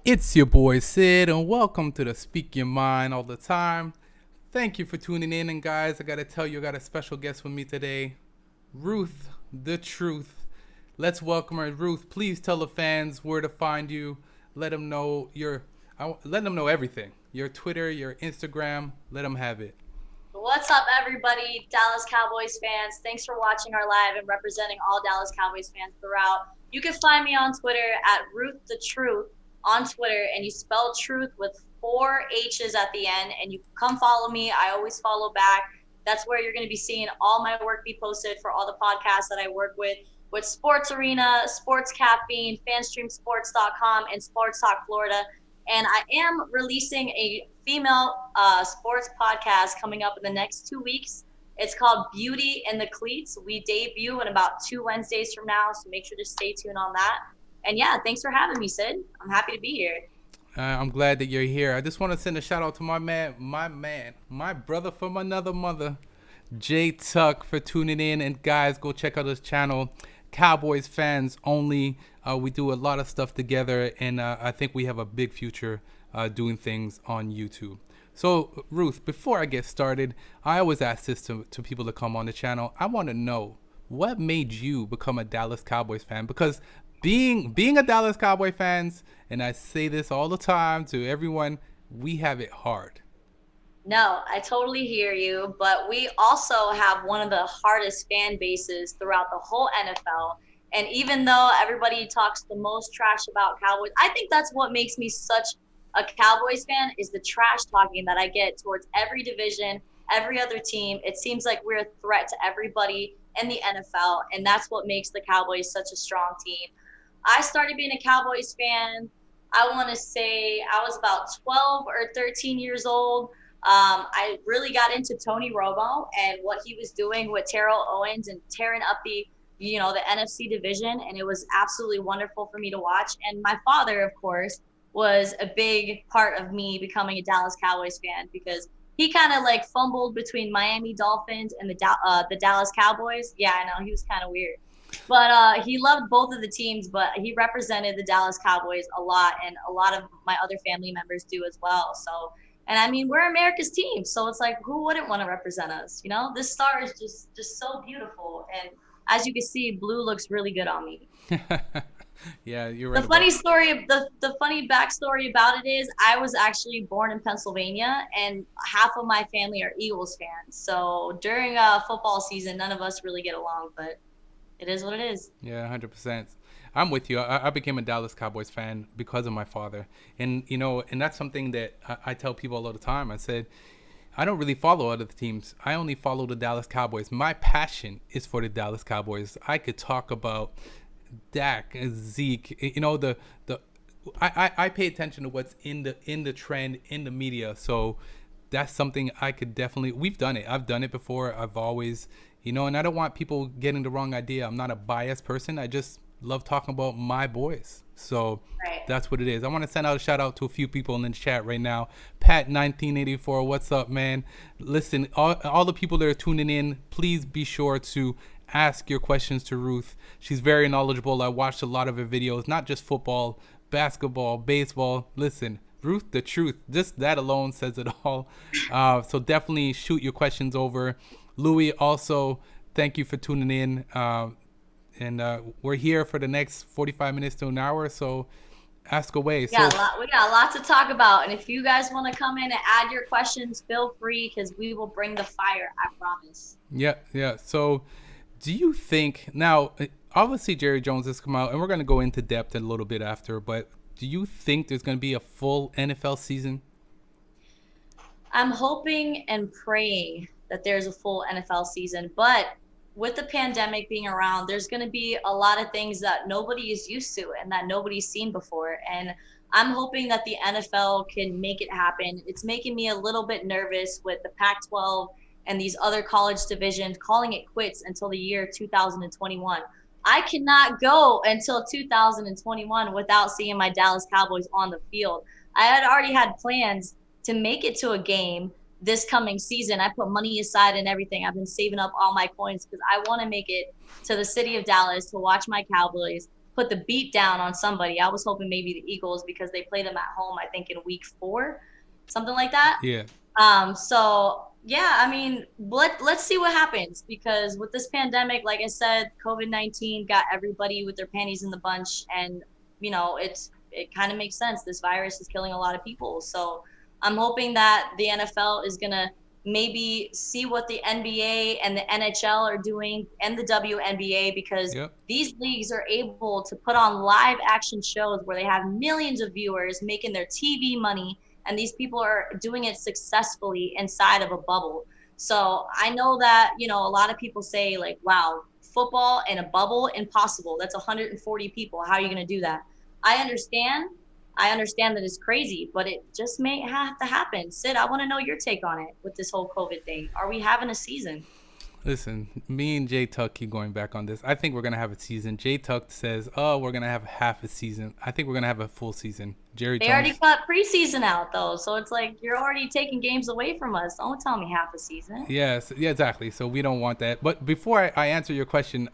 It's your boy Sid, and welcome to the Speak Your Mind all the time. Thank you for tuning in, and guys, I gotta tell you, I got a special guest with me today, Ruth, the Truth. Let's welcome her, Ruth. Please tell the fans where to find you. Let them know let them know everything. Your Twitter, your Instagram. Let them have it. What's up, everybody? Dallas Cowboys fans. Thanks for watching our live and representing all Dallas Cowboys fans throughout. You can find me on Twitter at Ruth the Truth on Twitter, and you spell truth with four H's at the end. And you come follow me. I always follow back. That's where you're going to be seeing all my work be posted for all the podcasts that I work with Sports Arena, Sports Caffeine, FanstreamSports.com, and Sports Talk Florida. And I am releasing a female sports podcast coming up in the next 2 weeks. It's called Beauty in the Cleats. We debut in about 2 Wednesdays from now, so make sure to stay tuned on that. And yeah, thanks for having me, Sid. I'm happy to be here. I'm glad that you're here. I just want to send a shout out to my brother from another mother, Jay Tuck, for tuning in. And guys, go check out his channel, Cowboys Fans Only. We do a lot of stuff together, and I think we have a big future doing things on YouTube. So, Ruth, before I get started, I always ask this to people that come on the channel. I want to know what made you become a Dallas Cowboys fan? Because being a Dallas Cowboy fans, and I say this all the time to everyone, we have it hard. No, I totally hear you, but we also have one of the hardest fan bases throughout the whole NFL. And even though everybody talks the most trash about Cowboys, I think that's what makes me such a Cowboys fan is the trash talking that I get towards every division, every other team. It seems like we're a threat to everybody in the NFL, and that's what makes the Cowboys such a strong team. I started being a Cowboys fan, I want to say I was about 12 or 13 years old. I really got into Tony Romo and what he was doing with Terrell Owens and tearing up the NFC division. And it was absolutely wonderful for me to watch. And my father, of course, was a big part of me becoming a Dallas Cowboys fan because he kind of like fumbled between Miami Dolphins and the Dallas Cowboys. Yeah, I know he was kind of weird. But he loved both of the teams, but he represented the Dallas Cowboys a lot, and a lot of my other family members do as well. So, and I mean, we're America's team, so it's like, who wouldn't want to represent us? You know, this star is just so beautiful, and as you can see, blue looks really good on me. Yeah, you're The right about. funny story, the funny backstory about it is, I was actually born in Pennsylvania, and half of my family are Eagles fans. So during football season, none of us really get along, but it is what it is. Yeah, 100%. I'm with you. I became a Dallas Cowboys fan because of my father, and and that's something that I tell people all the time. I said, I don't really follow other teams. I only follow the Dallas Cowboys. My passion is for the Dallas Cowboys. I could talk about Dak, Zeke. I pay attention to what's in the trend in the media. So that's something I could definitely. We've done it. I've done it before. I've always, and I don't want people getting the wrong idea. I'm not a biased person. I just love talking about my boys. So Right. that's what it is. I want to send out a shout out to a few people in the chat right now. Pat 1984, what's up, man? Listen, all the people that are tuning in, please be sure to ask your questions to Ruth. She's very knowledgeable. I watched a lot of her videos, not just football, basketball, baseball. Listen, Ruth, the truth. Just that alone says it all. So definitely shoot your questions over. Louis, also, thank you for tuning in. And we're here for the next 45 minutes to an hour. So ask away. We got So a lot. We got a lot to talk about, and if you guys want to come in and add your questions, feel free because we will bring the fire. I promise. yeah, yeah. So do you think now? Obviously, Jerry Jones has come out, and we're going to go into depth a little bit after. But do you think there's going to be a full NFL season? I'm hoping and praying that there's a full NFL season, but with the pandemic being around, there's going to be a lot of things that nobody is used to and that nobody's seen before. And I'm hoping that the NFL can make it happen. It's making me a little bit nervous with the Pac 12 and these other college divisions calling it quits until the year 2021. I cannot go until 2021 without seeing my Dallas Cowboys on the field. I had already had plans to make it to a game this coming season. I put money aside and everything. I've been saving up all my coins because I want to make it to the city of Dallas to watch my Cowboys. put the beat down on somebody. I was hoping maybe the Eagles because they play them at home, I think in week 4, something like that. Yeah. So yeah, I mean, let's see what happens because with this pandemic, like I said, COVID-19 got everybody with their panties in the bunch, and it kind of makes sense. This virus is killing a lot of people, so I'm hoping that the NFL is gonna maybe see what the NBA and the NHL are doing and the WNBA because Yep. these leagues are able to put on live action shows where they have millions of viewers making their TV money, and these people are doing it successfully inside of a bubble. So I know that, a lot of people say like, wow, football in a bubble, impossible. That's 140 people. How are you going to do that? I understand. I understand that it's crazy, but it just may have to happen. Sid, I want to know your take on it with this whole COVID thing. Are we having a season? Listen, me and Jay Tuck keep going back on this. I think we're gonna have a season. Jay Tuck says, "Oh, we're gonna have half a season." I think we're gonna have a full season. Jerry They already Jones. cut preseason out though, so it's like you're already taking games away from us. Don't tell me half a season. Yes, yeah, exactly. So we don't want that. But before I answer your question,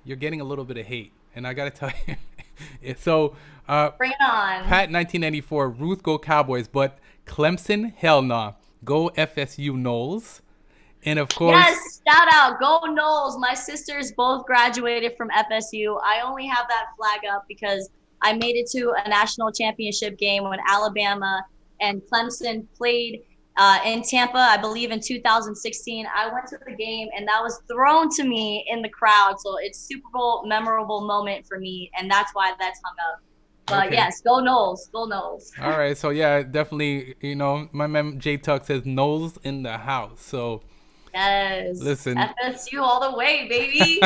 you're getting a little bit of hate, and I gotta tell you. So, Bring it on. Pat 1994, Ruth go Cowboys, but Clemson, hell nah. Go FSU Knowles. And of course, Yes, shout out, go Knowles. My sisters both graduated from FSU. I only have that flag up because I made it to a national championship game when Alabama and Clemson played in Tampa, I believe in 2016. I went to the game and that was thrown to me in the crowd. So it's Super Bowl memorable moment for me, and that's why that's hung up. But Okay. yes, go Knowles, go Knowles. All right, so yeah, definitely, my man Jay Tuck says Knowles in the house. So Yes, listen. FSU all the way, baby.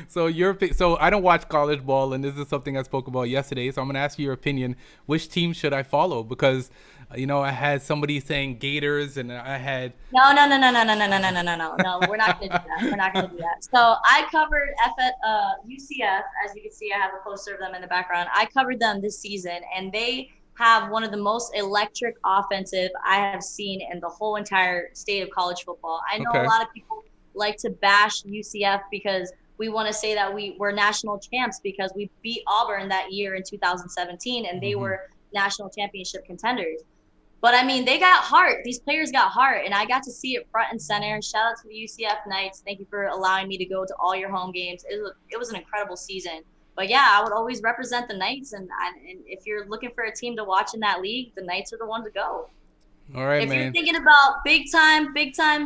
So I don't watch college ball, and this is something I spoke about yesterday. So I'm gonna ask you your opinion. Which team should I follow? Because I had somebody saying Gators, and I had No, no, no, no, no, no, no, no, no, no, no, no, no. We're not gonna do that. We're not gonna do that. So I covered UCF, as you can see, I have a poster of them in the background. I covered them this season, and they have one of the most electric offensive I have seen in the whole entire state of college football. I know Okay. a lot of people like to bash UCF because we want to say that we're national champs because we beat Auburn that year in 2017, and they were national championship contenders. But I mean, they got heart. These players got heart, and I got to see it front and center. Shout out to the UCF Knights. Thank you for allowing me to go to all your home games. It was an incredible season. But yeah, I would always represent the Knights, and if you're looking for a team to watch in that league, the Knights are the one to go. all right, If you're man. thinking about big time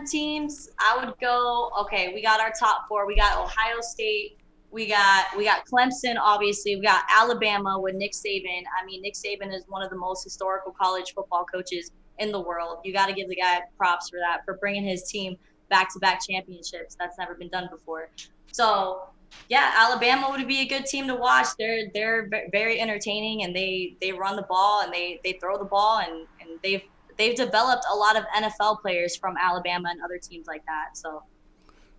teams, I would go. Okay, we got our top 4. We got Ohio State. We got Clemson, obviously. We got Alabama with Nick Saban. I mean, Nick Saban is one of the most historical college football coaches in the world. You got to give the guy props for that, for bringing his team back-to-back championships. That's never been done before. So, yeah, Alabama would be a good team to watch. They're very entertaining, and they run the ball and they throw the ball, and they've developed a lot of NFL players from Alabama and other teams like that. So,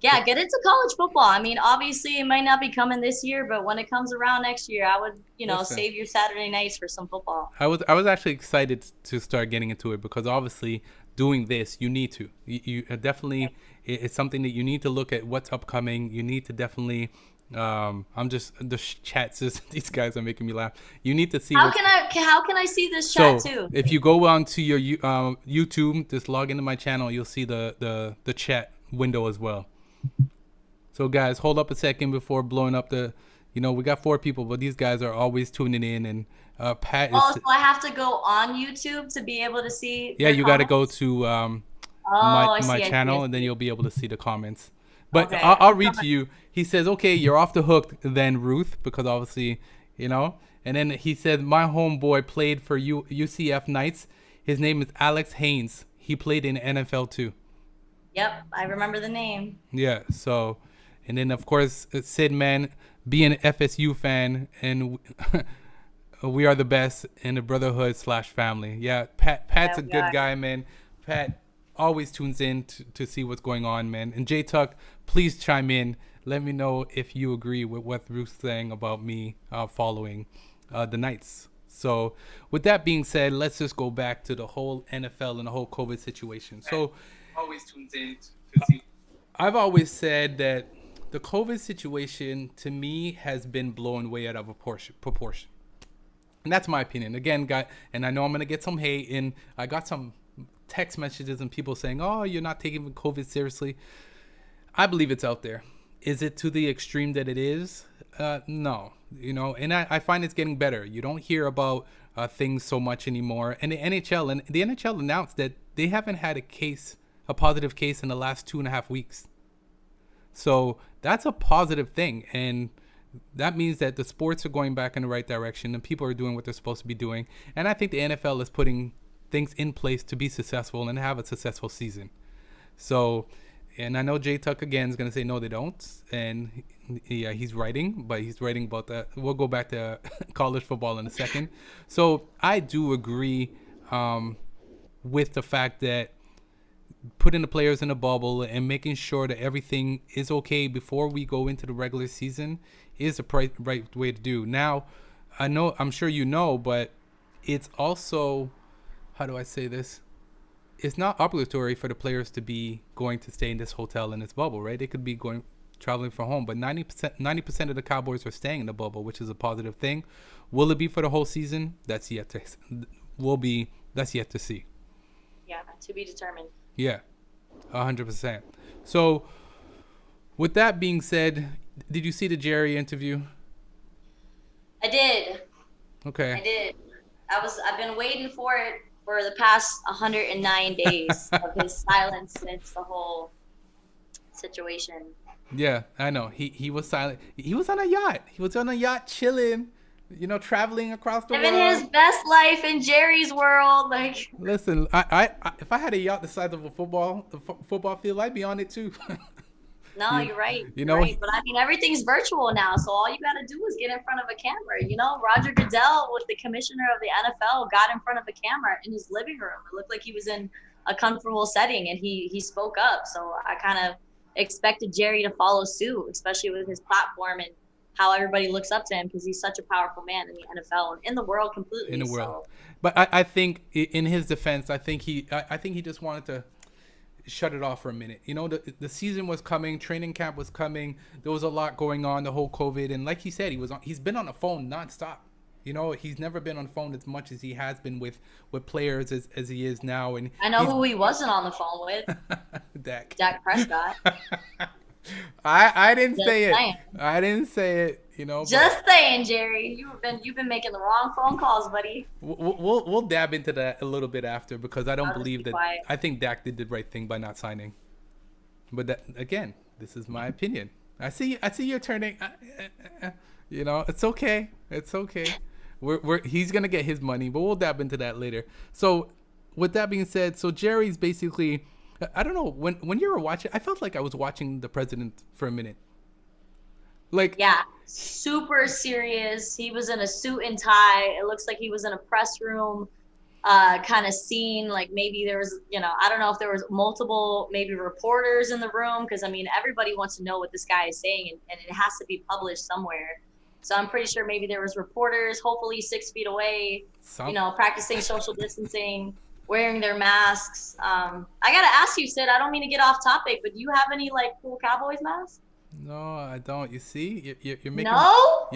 yeah, get into college football. I mean, obviously, it might not be coming this year, but when it comes around next year, I would, Listen. save your Saturday nights for some football. I was actually excited to start getting into it because obviously doing this you need to you definitely it's something that you need to look at what's upcoming. You need to definitely I'm just the chats these guys are making me laugh. You need to see How can I see this chat too? if you go on to your YouTube, just log into my channel, you'll see the chat window as well. So guys, hold up a second before blowing up we got 4 people, but these guys are always tuning in, and Pat is. Oh, so I have to go on YouTube to be able to see. Yeah, you got to go to I my see, channel, I and then see. you'll be able to see the comments. But Okay. I'll read to you. He says, "Okay, you're off the hook then, Ruth, because obviously, And then he said, my homeboy played for UCF Knights. His name is Alex Haynes. He played in NFL too." Yep, I remember the name. Yeah. So, and then of course Sid, man, being an FSU fan, and we are the best in the brotherhood / family. Yeah, Pat's a we good are. guy, man. Pat always tunes in to see what's going on, man. And Jay Tuck, please chime in. Let me know if you agree with what Ruth's saying about me following the Knights. So with that being said, let's just go back to the whole NFL and the whole COVID situation. So Always tunes in to see. I've always said that the COVID situation to me has been blown way out of proportion. And that's my opinion. Again, and I know I'm going to get some hate, and I got some text messages and people saying, oh, you're not taking COVID seriously. I believe it's out there. Is it to the extreme that it is? No. And I find it's getting better. You don't hear about things so much anymore. And the NHL announced that they haven't had a positive case in the last 2.5 weeks. So that's a positive thing. And that means that the sports are going back in the right direction and people are doing what they're supposed to be doing. And I think the NFL is putting things in place to be successful and have a successful season. So, and I know Jay Tuck again is going to say, no, they don't. And yeah, he's writing, but he's writing about that. We'll go back to college football in a second. So I do agree with the fact that putting the players in a bubble and making sure that everything is okay before we go into the regular season is the right way to do. Now, I'm sure you know, but it's also, how do I say this? It's not obligatory for the players to be going to stay in this hotel in this bubble, right? They could be traveling from home, but 90% of the Cowboys are staying in the bubble, which is a positive thing. Will it be for the whole season? That's yet to see. Yeah, to be determined. Yeah, 100%. So, with that being said, did you see the Jerry interview? I did. Okay. I did. I've been waiting for it for the past 109 days of his silence since the whole situation. Yeah, I know. He was silent. He was on a yacht. He was on a yacht chilling, traveling across the world. Living his best life in Jerry's world. Like, listen, I if I had a yacht the size of a football field, I'd be on it too. No, you're right. Right. But I mean, everything's virtual now, so all you got to do is get in front of a camera. Roger Goodell, with the commissioner of the NFL, got in front of a camera in his living room. It looked like he was in a comfortable setting, and he spoke up. So I kind of expected Jerry to follow suit, especially with his platform and how everybody looks up to him, because he's such a powerful man in the NFL and in the world completely. In the world. But I think in his defense, I think he just wanted to shut it off for a minute. The season was coming, training camp was coming. There was a lot going on, the whole COVID, and like he said, he's been on the phone nonstop. He's never been on the phone as much as he has been with players as he is now. And I know who he wasn't on the phone with. Dak Prescott. I didn't say it. I didn't say it. Just saying, Jerry. You've been making the wrong phone calls, buddy. We'll dab into that a little bit after, because I don't believe that. Quiet. I think Dak did the right thing by not signing. But that, again, this is my opinion. I see you're turning. It's okay. It's okay. He's gonna get his money, but we'll dab into that later. So, with that being said, so Jerry's basically, I don't know, when you were watching, I felt like I was watching the president for a minute. Yeah, super serious. He was in a suit and tie. It looks like he was in a press room kind of scene. Like maybe there was, I don't know if there was multiple maybe reporters in the room, because I mean everybody wants to know what this guy is saying, and it has to be published somewhere. So I'm pretty sure maybe there was reporters, hopefully 6 feet away, practicing social distancing, wearing their masks. I gotta ask you, Sid, I don't mean to get off topic, but do you have any cool Cowboys masks? No, I don't. You see, you're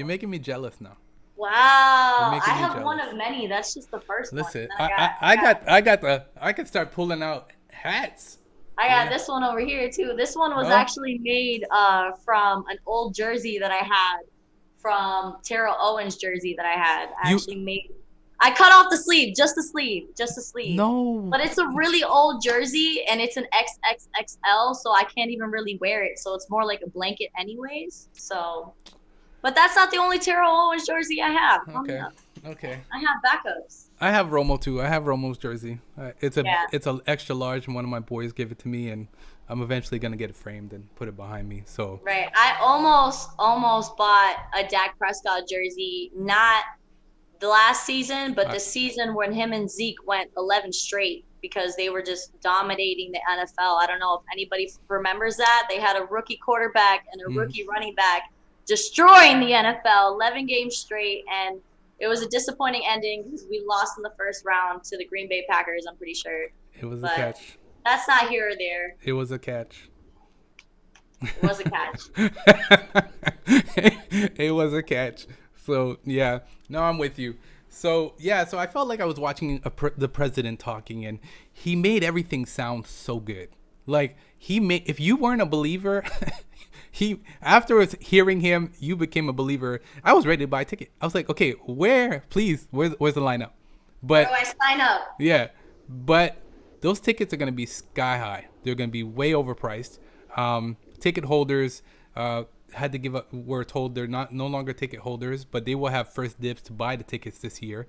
making me jealous now. Wow, I have one of many. That's just the first one. Listen, I could start pulling out hats. I got this one over here too. This one was actually made from an old jersey that I had, from Terrell Owens' jersey that I had. I cut off the sleeve, just the sleeve. No. But it's a really old jersey, and it's an XXXL, so I can't even really wear it. So it's more like a blanket anyways. So, but that's not the only Terrell Owens jersey I have. Okay. I have backups. I have Romo too. I have Romo's jersey. It's an extra large, and one of my boys gave it to me, and I'm eventually gonna get it framed and put it behind me. So. Right. I almost bought a Dak Prescott jersey, not the last season, but the season when him and Zeke went 11 straight, because they were just dominating the NFL. I don't know if anybody remembers that. They had a rookie quarterback and a rookie running back destroying the NFL 11 games straight, and it was a disappointing ending because we lost in the first round to the Green Bay Packers, I'm pretty sure. It was a catch. That's not here or there. It was a catch. It was a catch. It was a catch. So yeah, no, I'm with you. So yeah, so I felt like I was watching the president talking, and he made everything sound so good. Like he made, if you weren't a believer, he afterwards hearing him, you became a believer. I was ready to buy a ticket. I was like, okay, where's the lineup? Where do But I sign up? yeah, but those tickets are going to be sky high. They're going to be way overpriced. Ticket holders had to give up. We're told they're not no longer ticket holders, but they will have first dibs to buy the tickets this year.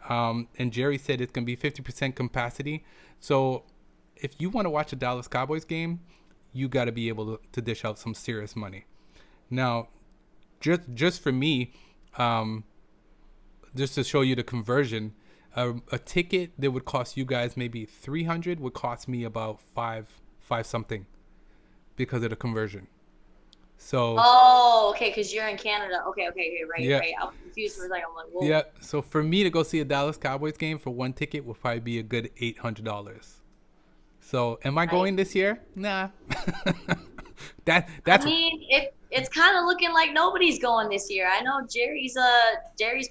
And Jerry said it's going to be 50% capacity. So if you want to watch a Dallas Cowboys game, you got to be able to dish out some serious money. Now, just for me, just to show you the conversion. A ticket that would cost you guys maybe 300 would cost me about five something because of the conversion. So Oh, okay, because you're in Canada. Okay, right, yeah, right. I'm confused for a second. I'm like, whoa. yeah. So for me to go see a Dallas Cowboys game for one ticket would probably be a good $800. So am I going this year? Nah. That's I mean, it's kind of looking like nobody's going this year. I know Jerry's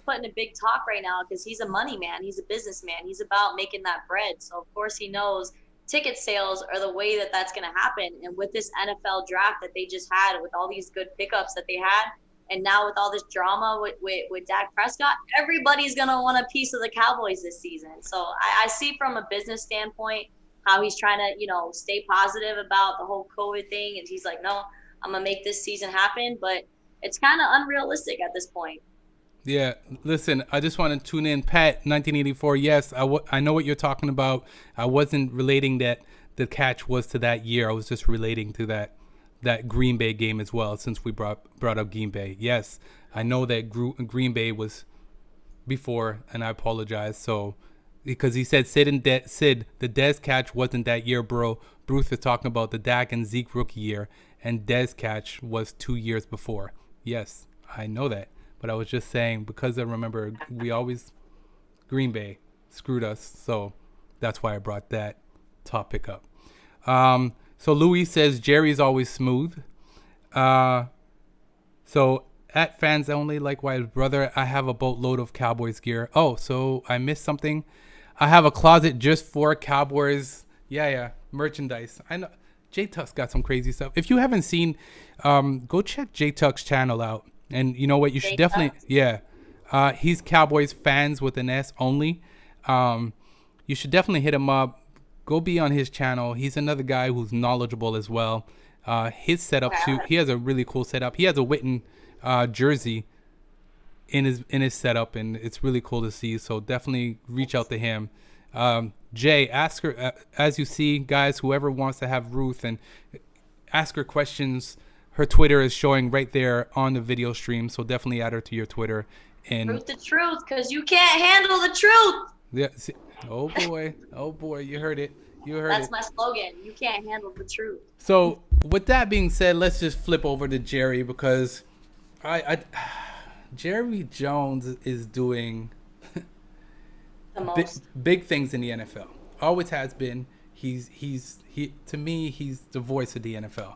putting a big talk right now because he's a money man. He's a businessman. He's about making that bread. So of course he knows ticket sales are the way that that's going to happen. And with this NFL draft that they just had, with all these good pickups that they had, and now with all this drama with Dak Prescott, everybody's going to want a piece of the Cowboys this season. So I see from a business standpoint how he's trying to, stay positive about the whole COVID thing. And he's like, no, I'm going to make this season happen. But it's kind of unrealistic at this point. Yeah, listen, I just want to tune in. Pat, 1984, yes, I know what you're talking about. I wasn't relating that the catch was to that year. I was just relating to that Green Bay game as well, since we brought up Green Bay. Yes, I know that Green Bay was before, and I apologize. So, because he said Sid, the Dez catch wasn't that year, bro. Bruce is talking about the Dak and Zeke rookie year, and Dez catch was 2 years before. Yes, I know that. But I was just saying, because I remember Green Bay screwed us. So that's why I brought that topic up. So Louis says, Jerry's always smooth. So at fans only, likewise, brother, I have a boatload of Cowboys gear. Oh, so I missed something. I have a closet just for Cowboys. Yeah, merchandise. I know J Tuck's got some crazy stuff. If you haven't seen, go check J Tuck's channel out. And you know what? You should definitely, he's Cowboys fans with an S only. You should definitely hit him up. Go be on his channel. He's another guy who's knowledgeable as well. His setup too. He has a really cool setup. He has a Witten jersey in his setup, and it's really cool to see. So definitely reach out to him. Jay, ask her as you see, guys. Whoever wants to have Ruth and ask her questions. Her Twitter is showing right there on the video stream, so definitely add her to your Twitter. And Truth the truth, because you can't handle the truth. Yeah. See, oh boy, you heard it. That's my slogan. You can't handle the truth. So with that being said, let's just flip over to Jerry, because Jerry Jones is doing The most. big things in the NFL. Always has been. He to me, he's the voice of the NFL.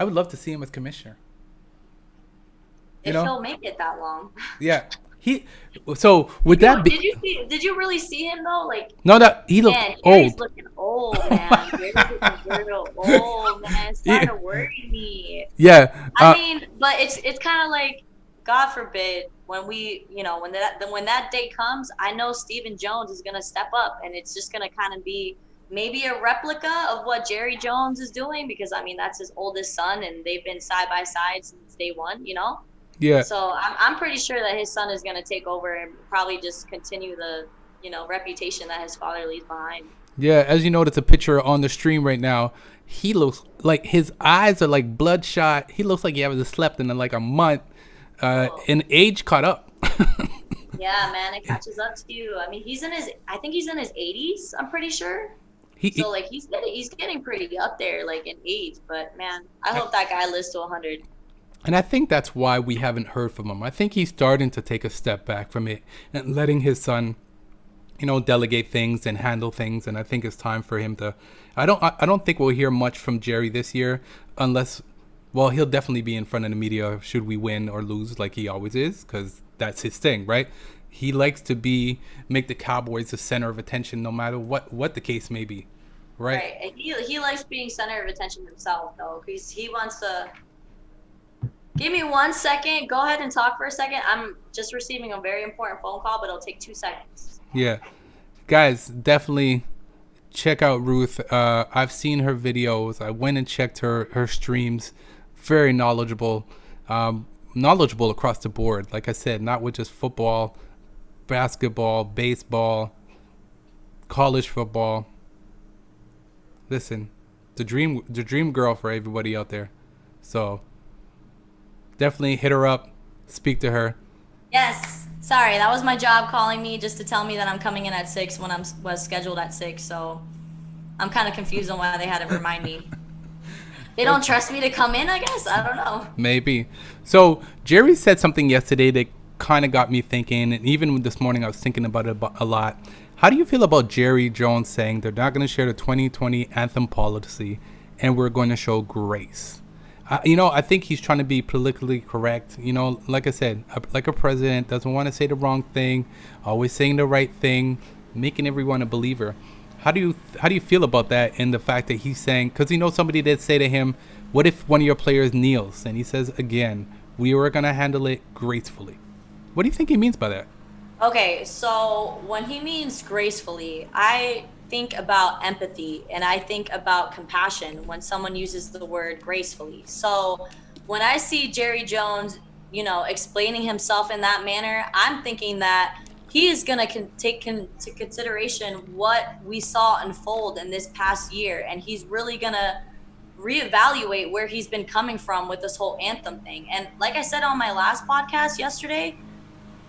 I would love to see him as commissioner. If he'll make it that long. Yeah. So would that be? Did you really see him though? Like, no, that he looked old. He's looking old, man. He's looking real old, man. It's starting to worry me. Yeah. I mean, but it's kind of like, God forbid, when that day comes, I know Stephen Jones is gonna step up, and it's just gonna kind of be maybe a replica of what Jerry Jones is doing, because I mean that's his oldest son, and they've been side by side since day one, Yeah. So I'm pretty sure that his son is going to take over and probably just continue the reputation that his father leaves behind. Yeah, as you notice a picture on the stream right now, he looks like his eyes are like bloodshot. He looks like he hasn't slept in like a month, and age caught up. Yeah, man, it catches up to you. I mean, I think he's in his 80s. I'm pretty sure. He's getting pretty up there, like in age. But man, I hope that guy lives to 100. And I think that's why we haven't heard from him. I think he's starting to take a step back from it and letting his son delegate things and handle things. And I think it's time for him to. I don't think we'll hear much from Jerry this year, unless, well, he'll definitely be in front of the media should we win or lose, like he always is, because that's his thing, right? He likes to make the Cowboys the center of attention, no matter what the case may be, right? Right. And he likes being center of attention himself, though, because he wants to. Give me 1 second. Go ahead and talk for a second. I'm just receiving a very important phone call, but it'll take 2 seconds. Yeah, guys, definitely check out Ruth. I've seen her videos. I went and checked her streams. Very knowledgeable, knowledgeable across the board. Like I said, not with just football, basketball, baseball, college football. Listen, the dream girl for everybody out there. So definitely hit her up, speak to her. Yes. Sorry, that was my job calling me just to tell me that I'm coming in at 6 when was scheduled at 6. So I'm kind of confused on why they had to remind me. They don't trust me to come in, I guess. I don't know. Maybe. So Jerry said something yesterday that kind of got me thinking, and even this morning I was thinking about it a lot. How do you feel about Jerry Jones saying they're not going to share the 2020 anthem policy and we're going to show grace? I think he's trying to be politically correct. Like I said, like a president doesn't want to say the wrong thing, always saying the right thing, making everyone a believer. How do you feel about that and the fact that he's saying, because somebody did say to him, what if one of your players kneels? And he says, again, we were going to handle it gracefully. What do you think he means by that? Okay, so when he means gracefully, I think about empathy and I think about compassion when someone uses the word gracefully. So when I see Jerry Jones, explaining himself in that manner, I'm thinking that he is going to take into consideration what we saw unfold in this past year, and he's really going to reevaluate where he's been coming from with this whole anthem thing. And like I said on my last podcast yesterday,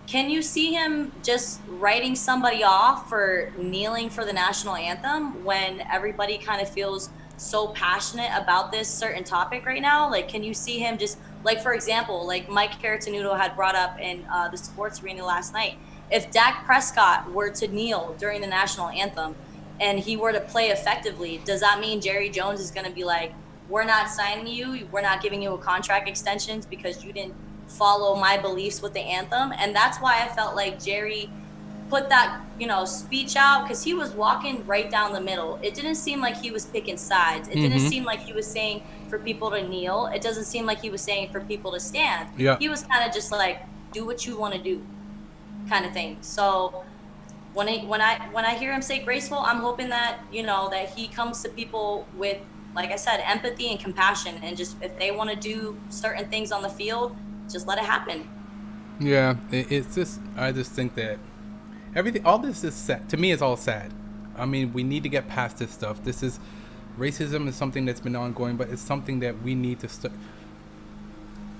can you see him just writing somebody off for kneeling for the national anthem when everybody kind of feels so passionate about this certain topic right now? Like, can you see him just, like, for example, like Mike Caratanudo had brought up in the sports arena last night, if Dak Prescott were to kneel during the national anthem and he were to play effectively, does that mean Jerry Jones is going to be like, we're not signing you, we're not giving you a contract extensions because you didn't follow my beliefs with the anthem? And that's why I felt like Jerry put that speech out, because he was walking right down the middle. It didn't seem like he was picking sides. It didn't seem like he was saying for people to kneel. It doesn't seem like he was saying for people to stand. Yeah. He was kind of just like, do what you want to do kind of thing. So when I hear him say graceful, I'm hoping that that he comes to people with, like I said, empathy and compassion, and just if they want to do certain things on the field, just let it happen. Yeah, it's just, I just think that all this is sad. To me, it's all sad. I mean, we need to get past this stuff. Racism is something that's been ongoing, but it's something that we need to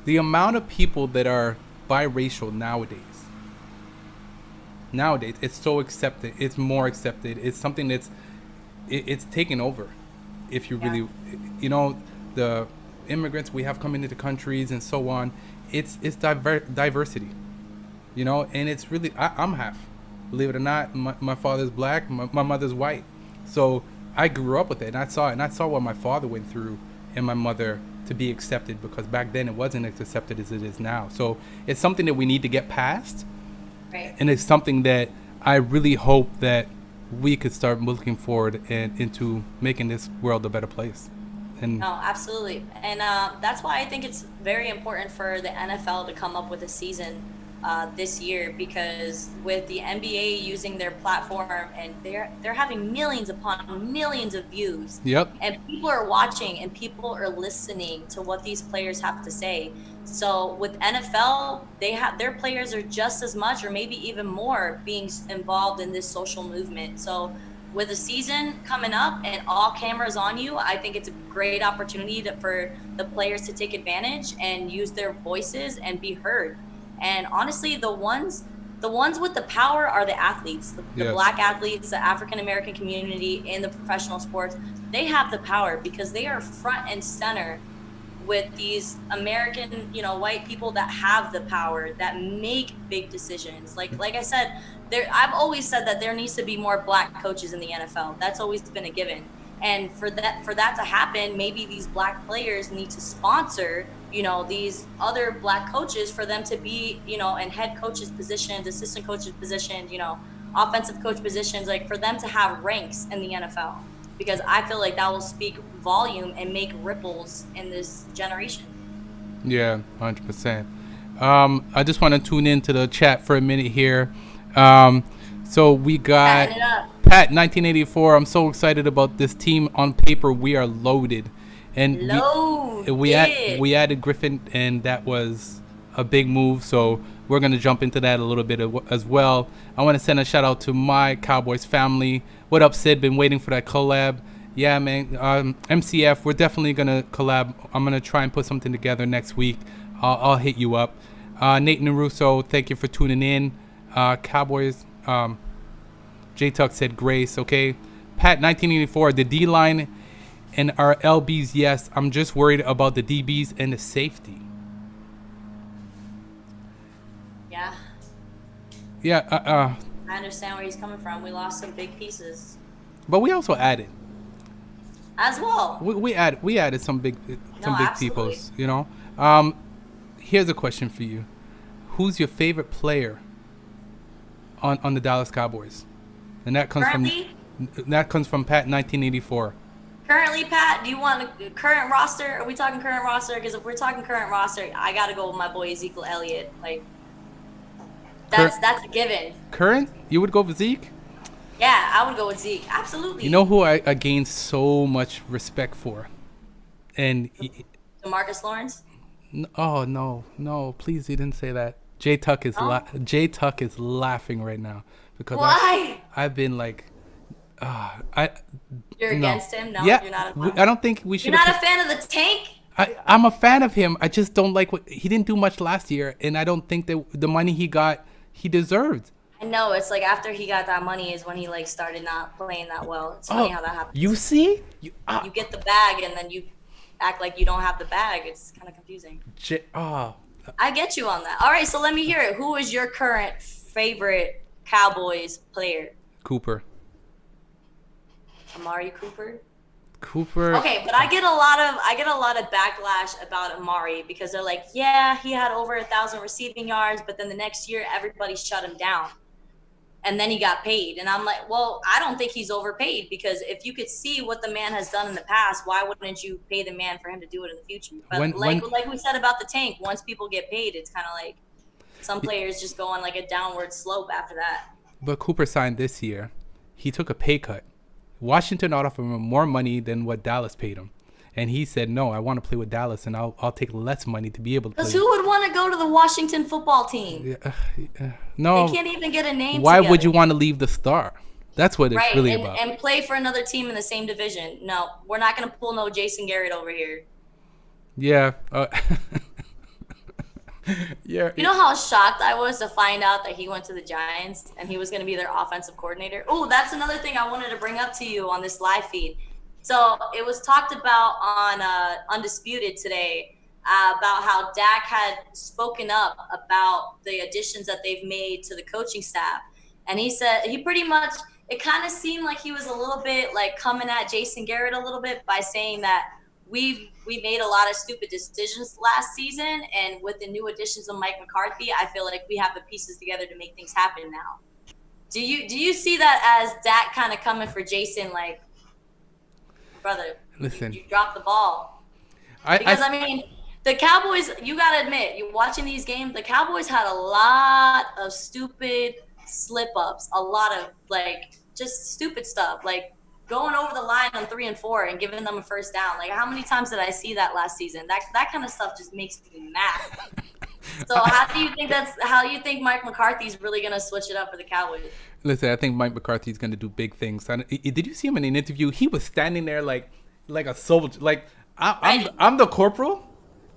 the amount of people that are biracial nowadays, it's so accepted. It's more accepted. It's something that's, it's taken over. If you really, the immigrants we have coming into countries and so on, it's diversity, and it's really, I'm half, believe it or not. My father's black, my mother's white, so I grew up with it, and I saw what my father went through and my mother to be accepted, because back then it wasn't as accepted as it is now. So it's something that we need to get past, right? And it's something that I really hope that we could start looking forward and into making this world a better place. And no, absolutely. And that's why I think it's very important for the NFL to come up with a season this year, because with the NBA using their platform, and they're having millions upon millions of views. Yep. And people are watching and people are listening to what these players have to say. So with NFL, their players are just as much or maybe even more being involved in this social movement. So with a season coming up and all cameras on you, I think it's a great opportunity for the players to take advantage and use their voices and be heard. And honestly, the ones with the power are the athletes, the Yes. Black athletes, the African-American community in the professional sports. They have the power because they are front and center with these American, white people that have the power, that make big decisions. Like I said, I've always said that there needs to be more black coaches in the NFL. That's always been a given. And for that to happen, maybe these black players need to sponsor, these other black coaches for them to be, in head coaches positions, assistant coaches positions, offensive coach positions, like for them to have ranks in the NFL, because I feel like that will speak volume and make ripples in this generation. Yeah, 100%. I just want to tune into the chat for a minute here. So we got Patting it up. Pat 1984. I'm so excited about this team. On paper, we are loaded, and we added Griffin, and that was a big move. So we're gonna jump into that a little bit as well. I want to send a shout out to my Cowboys family. What up, Sid? Been waiting for that collab. Yeah, man. MCF, we're definitely gonna collab. I'm gonna try and put something together next week. I'll hit you up. Nathan Russo, thank you for tuning in. Cowboys. J Tuck said Grace. Okay. Pat 1984. The D line and our LBs. Yes, I'm just worried about the DBs and the safety. Yeah. Yeah. I understand where he's coming from. We lost some big pieces But we also added. as well. We added some big absolutely. peoples. Here's a question for you. Who's your favorite player on the Dallas Cowboys? And that comes from Pat 1984. Currently, Pat, do you want a current roster? Are we talking current roster? Because if we're talking current roster, I got to go with my boy Ezekiel Elliott. Like, that's a given. Current? You would go with Zeke? Yeah, I would go with Zeke. Absolutely. You know who I gained so much respect for? And DeMarcus Lawrence? oh no, please, you didn't say that. J Tuck is laughing right now because why? I've been like, You're against him? No, yeah, you're not a fan. I don't think we should. You're not a fan of the tank? I'm a fan of him. I just don't like what he didn't do much last year, and I don't think that the money he got, he deserved. I know, it's like after he got that money is when he like started not playing that well. It's funny how that happens. You see? You get the bag and then you act like you don't have the bag. It's kind of confusing. I get you on that. All right, so let me hear it. Who is your current favorite Cowboys player? Cooper. Amari Cooper? Okay, but I get a lot of backlash about Amari because they're like, yeah, he had over 1,000 receiving yards, but then the next year everybody shut him down. And then he got paid. And I'm like, well, I don't think he's overpaid, because if you could see what the man has done in the past, why wouldn't you pay the man for him to do it in the future? But like we said about the tank, once people get paid, it's kind of like some players just go on like a downward slope after that. But Cooper signed this year. He took a pay cut. Washington offered him more money than what Dallas paid him. And he said, no, I want to play with Dallas, and I'll take less money to be able to play. Because who would want to go to the Washington football team? No. They can't even get a name Why together. would you want to leave the star? That's what it's really and, about. And play for another team in the same division. No, we're not going to pull no Jason Garrett over here. Yeah. Yeah. You know how shocked I was to find out that he went to the Giants and he was going to be their offensive coordinator? Oh, that's another thing I wanted to bring up to you on this live feed. So it was talked about on Undisputed today about how Dak had spoken up about the additions that they've made to the coaching staff. And he said he pretty much, it kind of seemed like he was a little bit like coming at Jason Garrett a little bit by saying that we made a lot of stupid decisions last season. And with the new additions of Mike McCarthy, I feel like we have the pieces together to make things happen now. Do you see that as Dak kind of coming for Jason, like, brother, listen, you dropped the ball? I mean, the Cowboys, you got to admit, you watching these games, the Cowboys had a lot of stupid slip-ups, a lot of, like, just stupid stuff, like going over the line on 3 and 4 and giving them a first down. Like, how many times did I see that last season? That kind of stuff just makes me mad. So how do you think Mike McCarthy's really going to switch it up for the Cowboys? Listen, I think Mike McCarthy's going to do big things. Did you see him in an interview? He was standing there like a soldier. Like, I'm the corporal,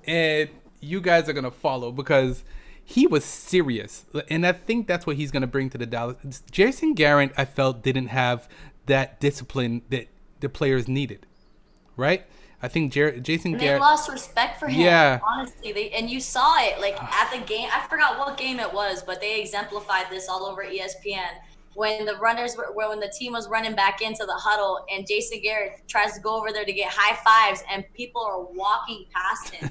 and you guys are going to follow, because he was serious. And I think that's what he's going to bring to the Dallas. Jason Garrett, I felt, didn't have that discipline that the players needed, right? I think Jason And they Garrett. lost respect for him. Yeah. Honestly, and you saw it like at the game. I forgot what game it was, but they exemplified this all over ESPN when when the team was running back into the huddle, and Jason Garrett tries to go over there to get high fives, and people are walking past him.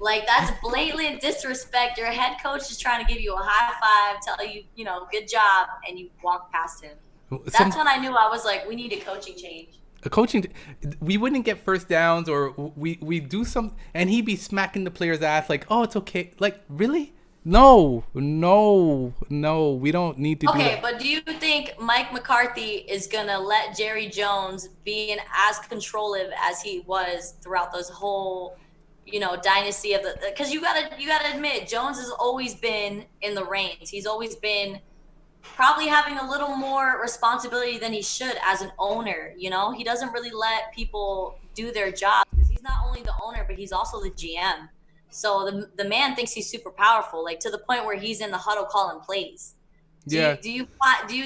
Like, that's blatant disrespect. Your head coach is trying to give you a high five, tell you, good job, and you walk past him. That's when I knew. I was like, we need a coaching change. A coaching, we wouldn't get first downs, or we do some, and he'd be smacking the player's ass like, oh, it's okay. Like, really? No, we don't need to do that. Okay, but do you think Mike McCarthy is gonna let Jerry Jones be as controlling as he was throughout this whole, dynasty of because you gotta admit, Jones has always been in the reins. He's always been probably having a little more responsibility than he should as an owner. He doesn't really let people do their job because he's not only the owner, but he's also the GM. So the man thinks he's super powerful, like to the point where he's in the huddle calling plays. Do you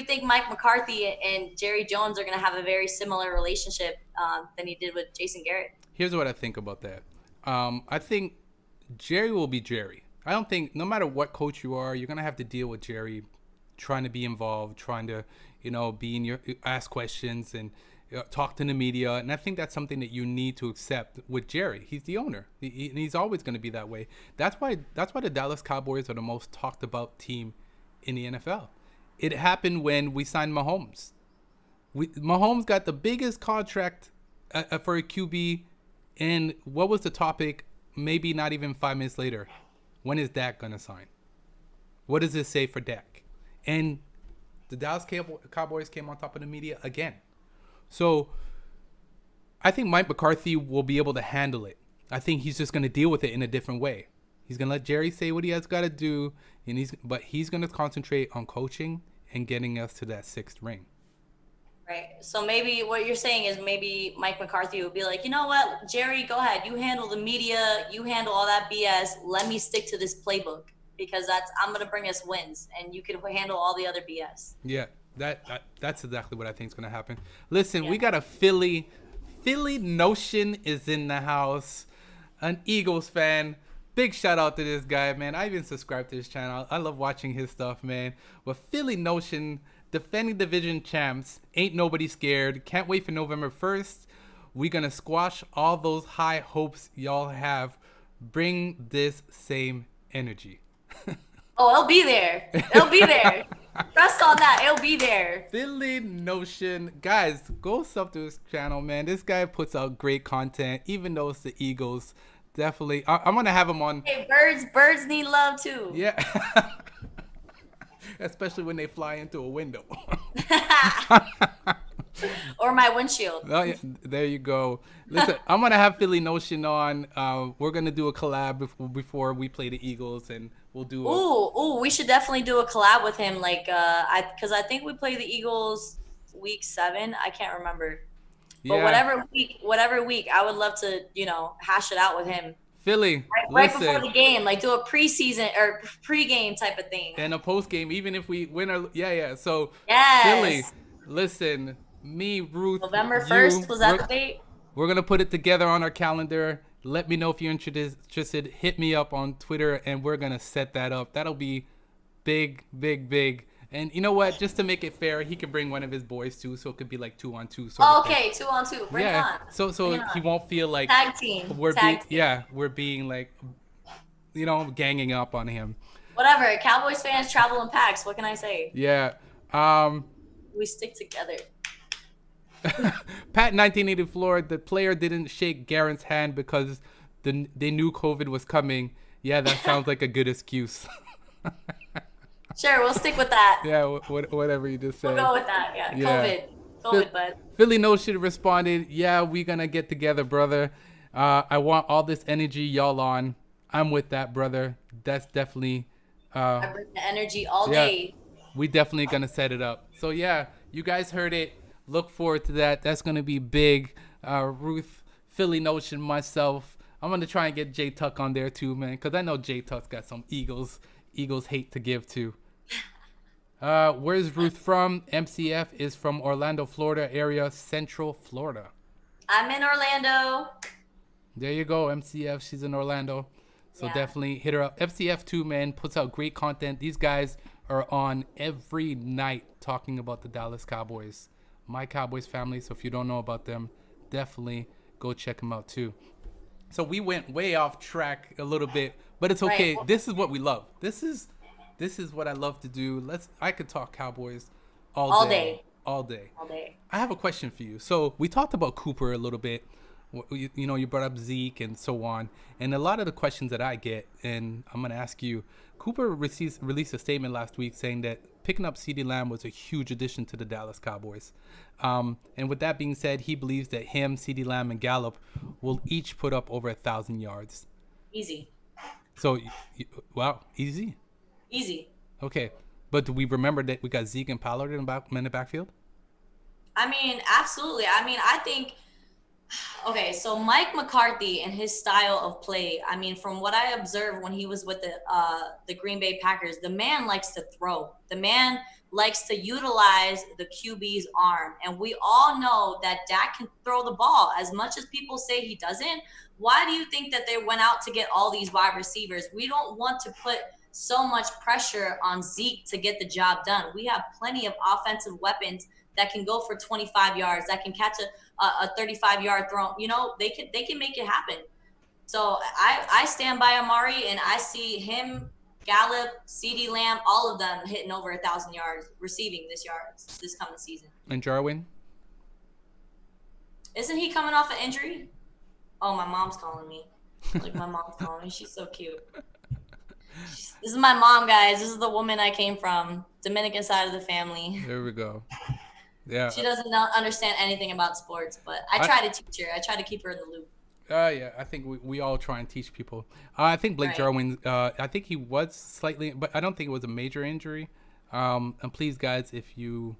think Mike McCarthy and Jerry Jones are going to have a very similar relationship than he did with Jason Garrett? Here's what I think about that. I think Jerry will be Jerry. I don't think, no matter what coach you are, you're going to have to deal with Jerry trying to be involved, trying to, ask questions and talk to the media. And I think that's something that you need to accept with Jerry. He's the owner. He's always going to be that way. That's why the Dallas Cowboys are the most talked about team in the NFL. It happened when we signed Mahomes. Mahomes got the biggest contract for a QB. And what was the topic? Maybe not even 5 minutes later. When is Dak going to sign? What does this say for Dak? And the Dallas Cowboys came on top of the media again. So I think Mike McCarthy will be able to handle it. I think he's just going to deal with it in a different way. He's going to let Jerry say what he has got to do, but he's going to concentrate on coaching and getting us to that 6th ring. Right. So maybe what you're saying is maybe Mike McCarthy would be like, you know what, Jerry, go ahead. You handle the media. You handle all that BS. Let me stick to this playbook because I'm going to bring us wins, and you can handle all the other BS. Yeah, that's exactly what I think is going to happen. Listen, we got a Philly Notion is in the house, an Eagles fan. Big shout out to this guy, man. I even subscribed to his channel. I love watching his stuff, man. With Philly Notion, defending division champs, ain't nobody scared. Can't wait for November 1st. We're going to squash all those high hopes y'all have. Bring this same energy. Oh, it'll be there. It'll be there. Trust on that. It'll be there. Philly Notion. Guys, go sub to his channel, man. This guy puts out great content, even though it's the Eagles. Definitely. I'm going to have him on. Hey, birds need love too. Yeah. Especially when they fly into a window. Or my windshield. Oh, yeah. There you go. Listen, I'm going to have Philly Notion on. We're going to do a collab before we play the Eagles, and we'll do we should definitely do a collab with him. Like, because I think we play the Eagles week 7. I can't remember. But whatever week, I would love to, hash it out with him. Philly, right before the game, like do a preseason or pregame type of thing. And a postgame, even if we win or So yes. Philly, listen, me, Ruth, November 1st, was that the date? We're gonna put it together on our calendar. Let me know if you're interested. Hit me up on Twitter, and we're gonna set that up. That'll be big. And you know what? Just to make it fair, he could bring one of his boys too, so it could be like 2-on-2. Okay, 2-on-2. Bring it on. So he won't feel like tag team. We're being like, ganging up on him. Whatever. Cowboys fans travel in packs. What can I say? Yeah. We stick together. Pat 1984, the player didn't shake Garrett's hand because they knew COVID was coming. Yeah, that sounds like a good excuse. Sure, we'll stick with that. Yeah, whatever you just said. We'll go with that. Yeah. COVID, bud. Philly No Shit responded, yeah, we gonna get together, brother. I want all this energy y'all on. I'm with that, brother. That's definitely... I bring the energy all day. We definitely gonna set it up. So, yeah, you guys heard it. Look forward to that. That's gonna be big. Ruth, Philly Notion, myself. I'm gonna try and get J Tuck on there too, man, because I know J Tuck's got some Eagles hate to give to. Where's Ruth from? MCF is from Orlando, Florida area, Central Florida. I'm in Orlando. There you go, MCF. She's in Orlando. So Yeah. definitely hit her up. FCF too, man, puts out great content. These guys are on every night talking about the Dallas Cowboys. My Cowboys family. So if you don't know about them, definitely go check them out too. So we went way off track a little bit, but it's Right. okay. This is what we love. This is what I love to do. I could talk Cowboys all All day, day. all day. All day. I have a question for you. So we talked about Cooper a little bit. You brought up Zeke and so on, and a lot of the questions that I get, and I'm gonna ask you. Cooper released a statement last week saying that picking up CeeDee Lamb was a huge addition to the Dallas Cowboys. And with that being said, he believes that him, CeeDee Lamb, and Gallup will each put up over 1,000 yards. Easy. So, wow, easy. Easy. Okay, but do we remember that we got Zeke and Pollard in the backfield? I mean, absolutely. I mean, I think okay, so Mike McCarthy and his style of play, I mean, from what I observed when he was with the Green Bay Packers, the man likes to throw. The man likes to utilize the QB's arm. And we all know that Dak can throw the ball. As much as people say he doesn't, why do you think that they went out to get all these wide receivers? We don't want to put so much pressure on Zeke to get the job done. We have plenty of offensive weapons that can go for 25 yards, that can catch a 35-yard throw. You know, they can make it happen. So I stand by Amari, and I see him, Gallup, CeeDee Lamb, all of them hitting over 1,000 yards receiving this coming season. And Jarwin? Isn't he coming off an injury? Oh, my mom's calling me. Like, my mom's calling me. She's so cute. This is my mom, guys. This is the woman I came from, Dominican side of the family. There we go. Yeah. She doesn't understand anything about sports, but I try to teach her. I try to keep her in the loop. Yeah, I think we all try and teach people. I think Blake Right. Jarwin, I think he was slightly, but I don't think it was a major injury. And please, guys, if you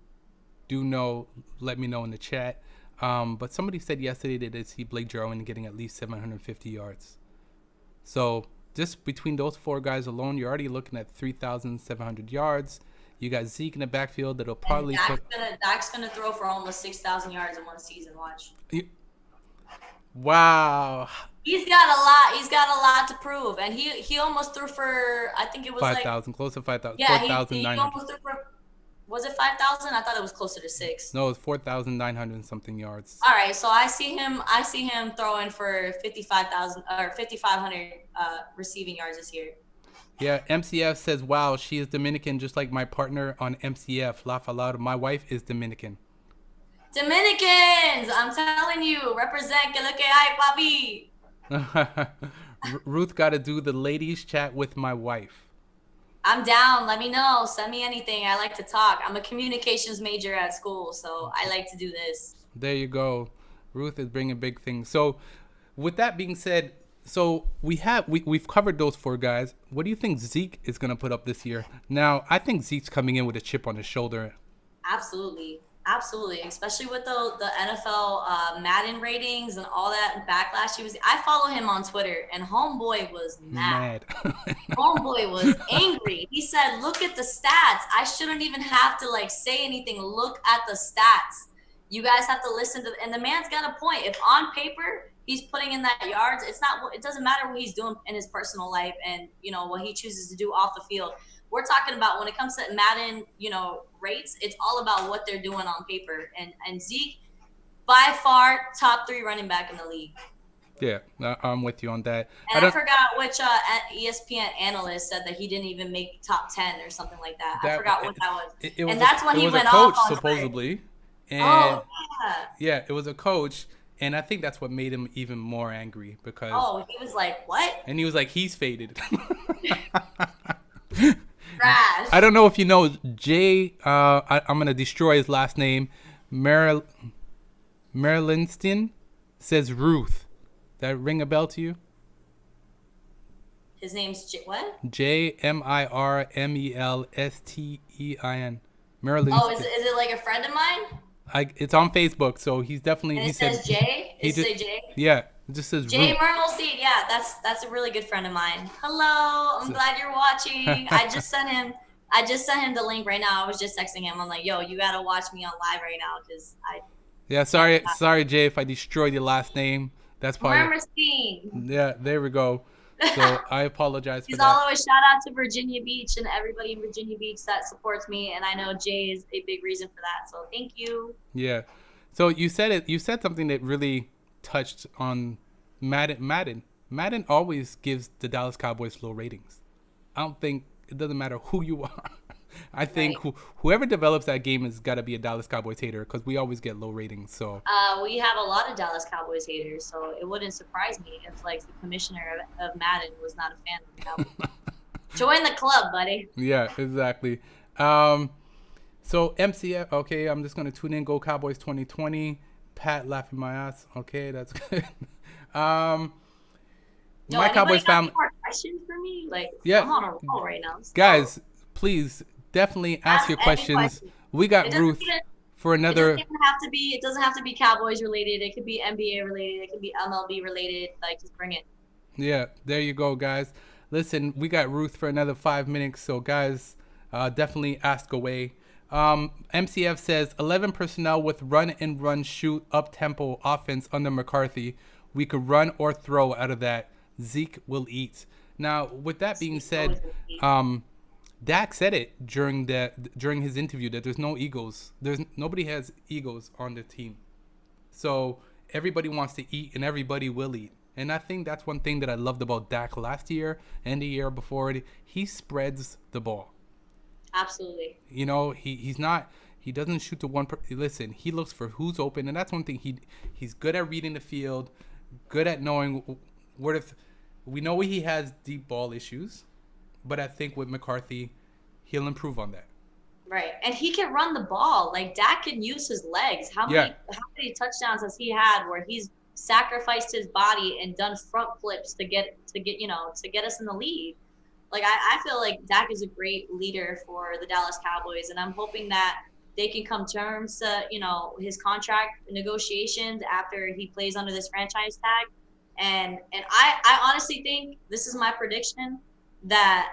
do know, let me know in the chat. But somebody said yesterday that they see Blake Jarwin getting at least 750 yards. So just between those four guys alone, you're already looking at 3,700 yards. You got Zeke in the backfield that'll probably Dak's gonna throw for almost 6,000 yards in one season. Watch. Wow. He's got a lot. He's got a lot to prove, and he almost threw for, I think it was 5,000, close to 5,000. Yeah, 4,900. he almost threw for. Was it 5,000? I thought it was closer to 6. No, it's 4,900 and something yards. All right, so I see him throwing for 55,000 or 5,500 receiving yards this year. Yeah, MCF says, wow, she is Dominican just like my partner on MCF. Laugh aloud. My wife is Dominican. Dominicans, I'm telling you, represent. Que lo que hay, papi. Ruth got to do the ladies chat with my wife. I'm down. Let me know. Send me anything. I like to talk. I'm a communications major at school, so I like to do this. There you go. Ruth is bringing big things. So with that being said, so we've covered those four guys. What do you think Zeke is going to put up this year? Now, I think Zeke's coming in with a chip on his shoulder. Absolutely. Absolutely. Especially with the NFL Madden ratings and all that backlash. I follow him on Twitter, and homeboy was mad. Homeboy was angry. He said, look at the stats. I shouldn't even have to say anything. Look at the stats. You guys have to listen to, and the man's got a point. If on paper he's putting in that yards, it doesn't matter what he's doing in his personal life and what he chooses to do off the field. We're talking about when it comes to Madden, rates, it's all about what they're doing on paper. And Zeke, by far, top 3 running back in the league. Yeah, I'm with you on that. And I forgot which ESPN analyst said that he didn't even make top 10 or something like that. I forgot what that was. And that's when he went off on supposedly. And yeah, it was a coach. And I think that's what made him even more angry because. Oh, he was like, what? And he was like, he's faded. Trash. I don't know if you know Jay. I'm gonna destroy his last name. Marylandston says Ruth. That ring a bell to you? His name's what? JMIRMELSTEIN. Maryland. Oh, is it like a friend of mine? It's on Facebook, so he's definitely. And it says Jay. It say Jay. Yeah, it just says Jay Ruth. Mermelstein. Yeah, that's a really good friend of mine. Hello, I'm glad you're watching. I just sent him the link right now. I was just texting him. I'm like, yo, you gotta watch me on live right now because Yeah, sorry, Jay, if I destroyed your last name. That's probably Mermestein. yeah. There we go. So I apologize for He's that. always shout out to Virginia Beach and everybody in Virginia Beach that supports me, and I know Jay is a big reason for that. So thank you. Yeah. So you said it. You said something that really touched on Madden always gives the Dallas Cowboys low ratings. I don't think it doesn't matter who you are. I think Right. whoever develops that game has got to be a Dallas Cowboys hater because we always get low ratings. So We have a lot of Dallas Cowboys haters, so it wouldn't surprise me if like the commissioner of Madden was not a fan of the Cowboys. Join the club, buddy. yeah, exactly. Um, so MCF. Okay, I'm just gonna tune in. Go Cowboys 2020. Pat laughing my ass. Okay, that's good. um, Yo, my anybody Cowboys got any family. more questions for me? Like, Yeah, I'm on a roll right now. So guys, please definitely ask your any questions. questions. We It got doesn't Ruth even for it doesn't another. even have to be. It doesn't have to be Cowboys related. It could be NBA related. It could be MLB related. Like, just bring it. Yeah, there you go, guys. Listen, we got Ruth for another 5 minutes, so guys, definitely ask away. MCF says 11 personnel with run and run shoot up tempo offense under McCarthy. We could run or throw out of that. Zeke will eat. Now, with that being said, Dak said it during his interview that there's no egos. There's nobody has egos on the team. So everybody wants to eat and everybody will eat. And I think that's one thing that I loved about Dak last year and the year before it. He spreads the ball. Absolutely. You know, he doesn't shoot to listen, he looks for who's open, and that's one thing he's good at reading the field, good at knowing where to we know he has deep ball issues, but I think with McCarthy, he'll improve on that. Right. And he can run the ball. Like, Dak can use his legs. Yeah. How many touchdowns has he had where he's sacrificed his body and done front flips to get to get us in the lead? Like, I feel like Dak is a great leader for the Dallas Cowboys, and I'm hoping that they can come terms to, his contract negotiations after he plays under this franchise tag. And I honestly think, this is my prediction, that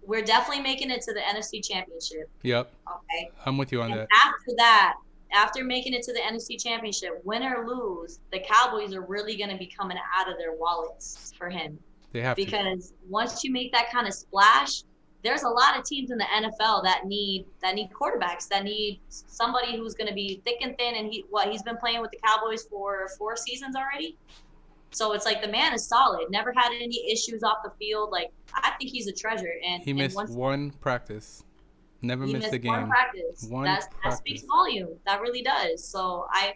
we're definitely making it to the NFC Championship. Yep. Okay. I'm with you on And that. after that, after making it to the NFC Championship, win or lose, the Cowboys are really going to be coming out of their wallets for him. They have to. Because once you make that kind of splash, there's a lot of teams in the NFL that need quarterbacks, that need somebody who's going to be thick and thin. And he's been playing with the Cowboys for 4 seasons already. So it's like, the man is solid. Never had any issues off the field. Like, I think he's a treasure. And he missed one practice. Never missed a game. One practice. That speaks volume. That really does. So I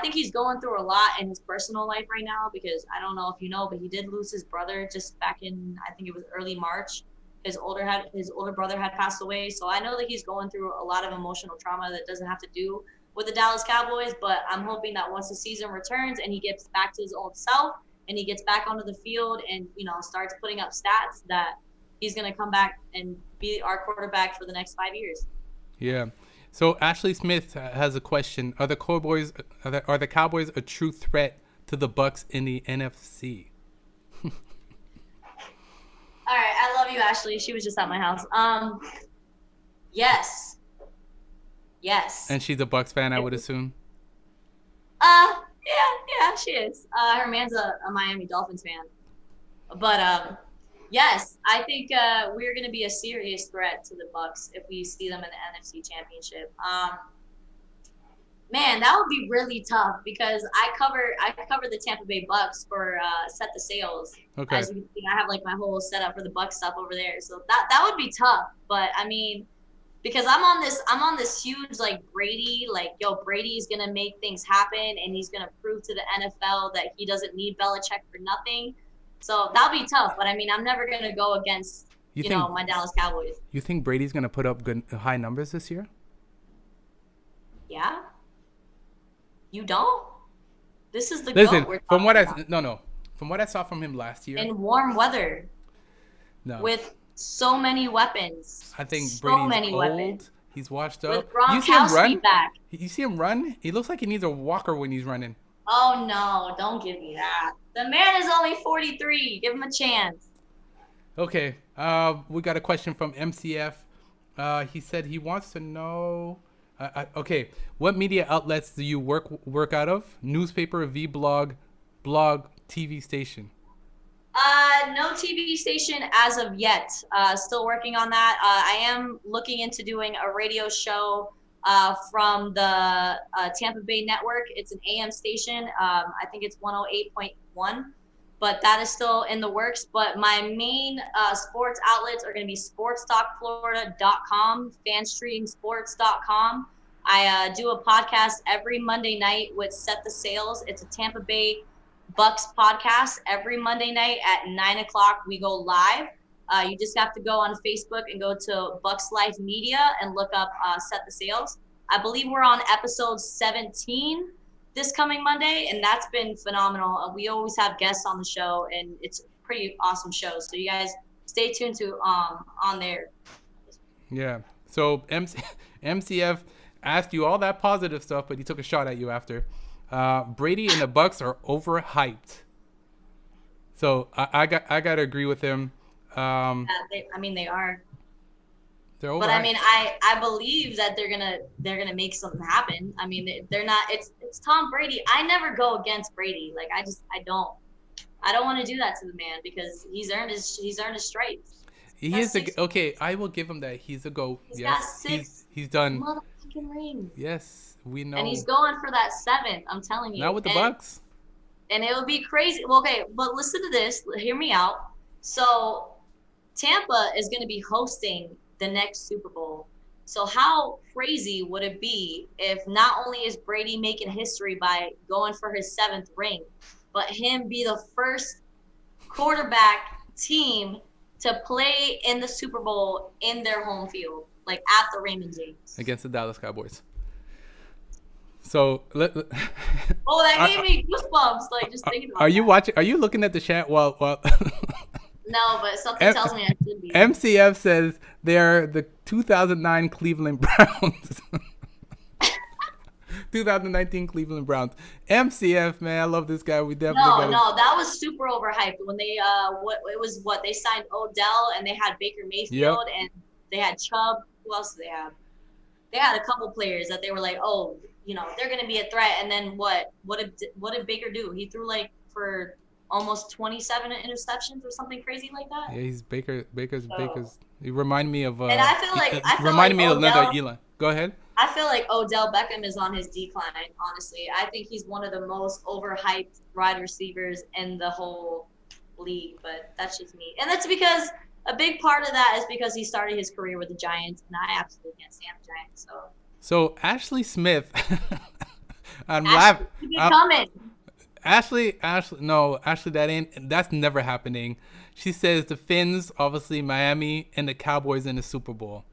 think he's going through a lot in his personal life right now, because I don't know if you know, but he did lose his brother just back in, I think it was early March. His older brother had passed away. So I know that he's going through a lot of emotional trauma that doesn't have to do with the Dallas Cowboys, but I'm hoping that once the season returns and he gets back to his old self and he gets back onto the field and, starts putting up stats, that he's going to come back and be our quarterback for the next 5 years. Yeah. So Ashley Smith has a question. Are the Cowboys a true threat to the Bucs in the NFC? All right. I love you, Ashley. She was just at my house. Yes. And she's a Bucs fan, I would assume. Yeah, she is. Her man's a Miami Dolphins fan. But yes, I think we're going to be a serious threat to the Bucs if we see them in the NFC Championship. Man, that would be really tough, because I cover the Tampa Bay Bucs for Set the Sales. Okay. As you can see, I have like my whole setup for the Bucs stuff over there. So that would be tough. But I mean, because I'm on this huge, like, Brady, like, Brady's gonna make things happen, and he's gonna prove to the NFL that he doesn't need Belichick for nothing. So that'll be tough. But I mean, I'm never gonna go against my Dallas Cowboys. You think Brady's gonna put up good high numbers this year? Yeah. You don't? This is the Listen, GOAT from what I saw from him last year. In warm weather. No. With so many weapons. I think so Brady's many old. Weapons. He's washed up. With Gronkowski You see him run? back. You see him run? He looks like he needs a walker when he's running. Oh no! Don't give me that. The man is only 43. Give him a chance. Okay. We got a question from MCF. He said he wants to know Okay, what media outlets do you work out of? Newspaper, blog, TV station. No TV station as of yet. Still working on that. I am looking into doing a radio show from the Tampa Bay network. It's an AM station. I think it's 108.1, but that is still in the works. But my main sports outlets are going to be sportstalkflorida.com, fanstreamsports.com. I do a podcast every Monday night with Set the Sails. It's a Tampa Bay Bucks podcast every Monday night at 9 o'clock. We go live. You just have to go on Facebook and go to Bucks Life Media and look up Set the Sails. I believe we're on episode 17 this coming Monday, and that's been phenomenal. We always have guests on the show, and it's a pretty awesome show. So you guys stay tuned to on there. Yeah. So MCF asked you all that positive stuff, but he took a shot at you after. Brady and the Bucks are overhyped. So I gotta agree with him. Yeah, they are. They're overhyped. But I mean, I believe that they're gonna make something happen. I mean, they're not. It's Tom Brady. I never go against Brady. Like I don't want to do that to the man because he's earned his stripes. He is okay. I will give him that. He's a GOAT. He's yes, got 6 he's done. motherfucking rings. Yes, we know. And he's going for that 7th. I'm telling you. Not with the Bucks. And it would be crazy. Well, okay, but listen to this. Hear me out. So Tampa is going to be hosting the next Super Bowl. So how crazy would it be if not only is Brady making history by going for his 7th ring, but him be the first quarterback team to play in the Super Bowl in their home field, like at the Raymond James. Against the Dallas Cowboys. So oh, that gave me goosebumps. Like just thinking about. Are you watching? Are you looking at the chat while? No, but something tells me I should be. MCF says they're the 2009 Cleveland Browns. 2019 Cleveland Browns. MCF, man, I love this guy. We definitely no, that was super overhyped when they they signed Odell and they had Baker Mayfield and they had Chubb. Who else did they have? They had a couple players that they were like, oh, they're gonna be a threat. And then what did Baker do? He threw like for almost 27 interceptions or something crazy like that. Yeah, he's Baker's. He reminded me of. And I feel reminded me Odell, of another Elon. Go ahead. I feel like Odell Beckham is on his decline, honestly. I think he's one of the most overhyped wide receivers in the whole league, but that's just me. And that's because a big part of that is because he started his career with the Giants, and I absolutely can't stand the Giants. So Ashley Smith, Ashley, no, that's never happening. She says the Finns, obviously Miami, and the Cowboys in the Super Bowl.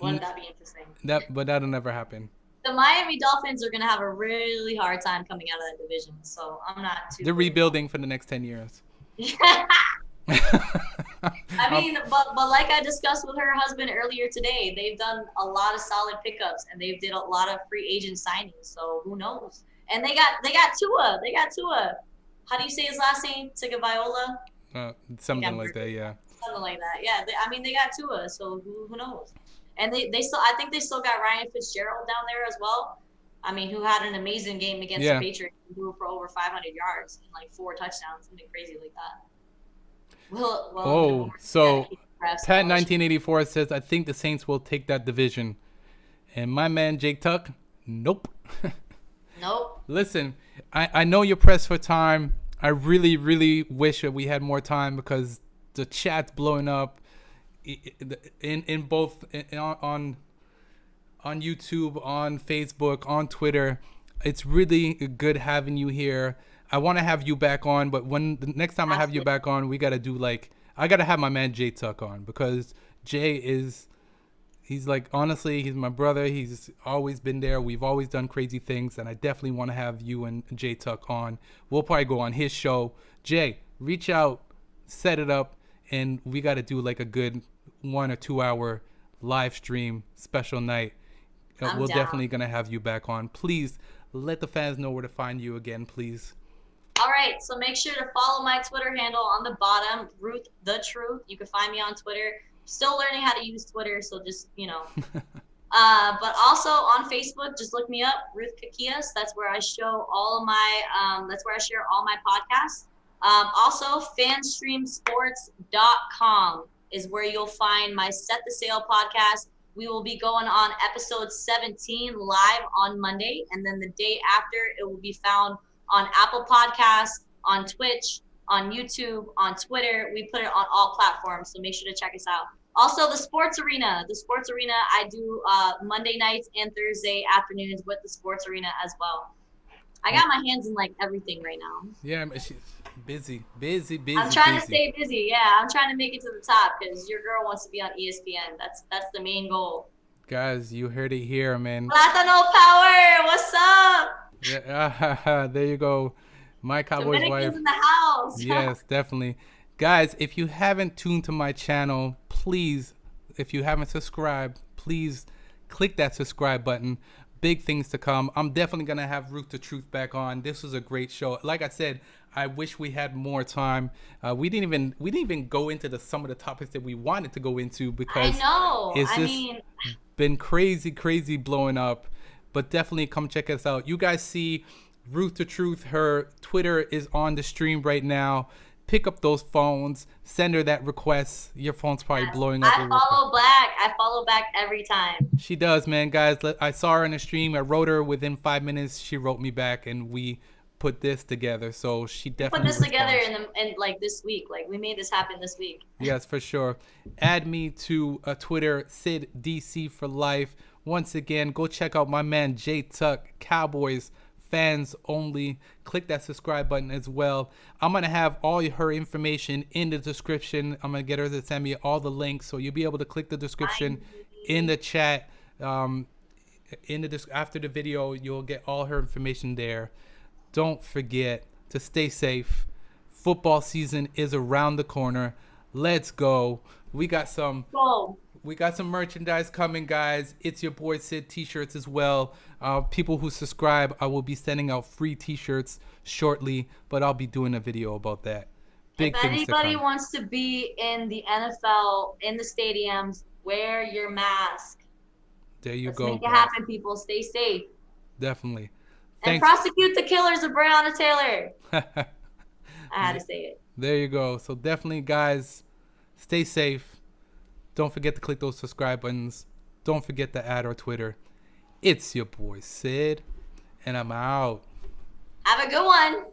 Wouldn't that be interesting? But that'll never happen. The Miami Dolphins are going to have a really hard time coming out of that division, so I'm not too. They're rebuilding for the next 10 years. I mean, but like I discussed with her husband earlier today, they've done a lot of solid pickups and they've did a lot of free agent signings. So who knows? And they got Tua. They got Tua. How do you say his last name? Tagovailoa? Something like that, yeah. Something like that, yeah. They got Tua. So who knows? And they still, I think they still got Ryan Fitzgerald down there as well. I mean, who had an amazing game against the Patriots and threw for over 500 yards and like 4 touchdowns, something crazy like that. So Pat 1984 says, I think the Saints will take that division. And my man Jake Tuck, nope. Nope. Listen, I know you're pressed for time. I really, really wish that we had more time because the chat's blowing up in both on YouTube, on Facebook, on Twitter. It's really good having you here. I want to have you back on, but when the next time I have you back on, we got to do I got to have my man Jay Tuck on because Jay he's like, honestly, he's my brother. He's always been there. We've always done crazy things, and I definitely want to have you and Jay Tuck on. We'll probably go on his show. Jay, reach out, set it up, and we got to do like a good 1 or 2 hour live stream special night. We're definitely going to have you back on. Please let the fans know where to find you again, please. All right, so make sure to follow my Twitter handle on the bottom, Ruth the Truth. You can find me on Twitter. Still learning how to use Twitter, so just But also on Facebook, just look me up, Ruth Kakias. That's where I show all of my, that's where I share all my podcasts. Also, fanstreamsports.com is where you'll find my Set the Sail podcast. We will be going on episode 17 live on Monday, and then the day after, it will be found on Apple Podcasts, on Twitch, on YouTube, on Twitter. We put it on all platforms, so make sure to check us out. Also, the Sports Arena. The Sports Arena, I do Monday nights and Thursday afternoons with the Sports Arena as well. I got my hands in like everything right now. Yeah, she's busy. I'm trying to stay busy. Yeah, I'm trying to make it to the top because your girl wants to be on ESPN. That's the main goal. Guys, you heard it here, man. Platano Power, what's up? Yeah, there you go. My Cowboys wife. In the house. Yes, definitely. Guys, if you haven't tuned to my channel, please, if you haven't subscribed, please click that subscribe button. Big things to come. I'm definitely going to have Ruth the Truth back on. This was a great show. Like I said, I wish we had more time. We didn't even go into some of the topics that we wanted to go into because it's just been crazy blowing up. But definitely come check us out. You guys see Ruth the Truth, her Twitter is on the stream right now. Pick up those phones, send her that request. Your phone's probably blowing up. I follow back every time. She does, man. Guys, I saw her in the stream. I wrote her within 5 minutes. She wrote me back, and we put this together. So she definitely put this together in like this week. Like we made this happen this week. Yes, for sure. Add me to Twitter, SidDC for life. Once again, go check out my man J Tuck, Cowboys fans only. Click that subscribe button as well. I'm gonna have all her information in the description. I'm gonna get her to send me all the links, so you'll be able to click the description in the chat. After the video, you'll get all her information there. Don't forget to stay safe. Football season is around the corner. Let's go. We got some merchandise coming, guys. It's your boy Sid t-shirts as well. People who subscribe, I will be sending out free t-shirts shortly, but I'll be doing a video about that. If anybody wants to be in the NFL, in the stadiums, wear your mask. There you go. Let's make it happen, people. Stay safe. Definitely. And prosecute the killers of Breonna Taylor. I had to say it. There you go. So definitely, guys, stay safe. Don't forget to click those subscribe buttons. Don't forget to add our Twitter. It's your boy Sid, and I'm out. Have a good one.